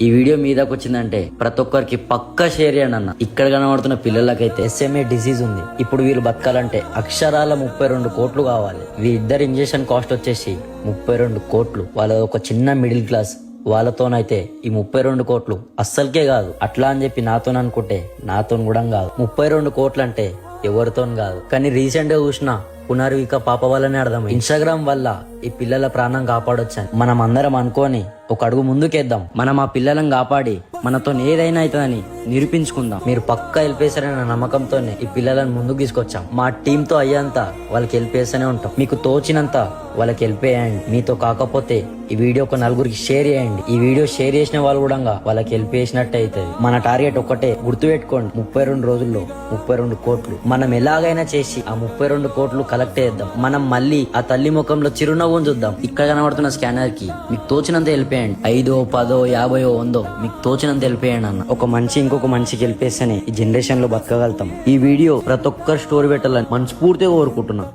ఈ వీడియో మీదకి వచ్చిందంటే ప్రతి ఒక్కరికి పక్కా షేర్ చేయండి అన్న. ఇక్కడ కనబడుతున్న పిల్లలకైతే SMA డిసీజ్ ఉంది. ఇప్పుడు వీళ్ళు బతకాలంటే అక్షరాల 32 కోట్లు కావాలి. వీళ్ళిద్దరు ఇంజెక్షన్ కాస్ట్ వచ్చేసి 32 కోట్లు. వాళ్ళ ఒక చిన్న మిడిల్ క్లాస్, వాళ్ళతోనైతే ఈ 32 కోట్లు అస్సలకే కాదు. అట్లా అని చెప్పి నాతో అనుకుంటే నాతో కూడా కాదు. 32 కోట్లు అంటే ఎవరితో కాదు. కానీ రీసెంట్ గా చూసిన పునర్విక పాప వల్లనే అర్థమైంది. ఇన్స్టాగ్రామ్ వల్ల ఈ పిల్లల ప్రాణం కాపాడొచ్చని మనం అందరం అనుకోని ఒక అడుగు ముందుకేద్దాం. మనం ఆ పిల్లలను కాపాడి మనతో ఏదైనా అవుతుందని నిరూపించుకుందాం. మీరు పక్కా హెల్ప్ చేశారన్న నమ్మకంతోనే ఈ పిల్లలను ముందుకు తీసుకొచ్చాం. మా టీమ్ తో అయ్యేంత వాళ్ళకి హెల్ప్ చేస్తూనే ఉంటాం. మీకు తోచినంత వాళ్ళకి హెల్ప్ చేయండి. మీతో కాకపోతే ఈ వీడియో ఒక నలుగురికి షేర్ చేయండి. ఈ వీడియో షేర్ చేసిన వాళ్ళు కూడా వాళ్ళకి హెల్ప్ చేసినట్టు అవుతుంది. మన టార్గెట్ ఒక్కటే, గుర్తుపెట్టుకోండి, 32 రోజుల్లో 32 కోట్లు. మనం ఎలాగైనా చేసి ఆ 32 కోట్లు కలెక్ట్ చేద్దాం. మనం మళ్ళీ ఆ తల్లి ముఖంలో చిరునవ్వు చూద్దాం. ఇక్కడ కనబడుతున్న స్కానర్ కి మీకు తోచినంత హెల్ప్ చేయండి. 5, 10, 50, 100 మీకు తోచినంత హెల్ప్ చేయండి అన్న. ఒక మనిషి ఇంకొక మనిషికి హెల్ప్ చేస్తేనే ఈ జనరేషన్ లో బతకగలుగుతాం. ఈ వీడియో ప్రతి ఒక్కరు స్టోరీ పెట్టాలని మనస్ఫూర్తిగా కోరుకుంటున్నాను.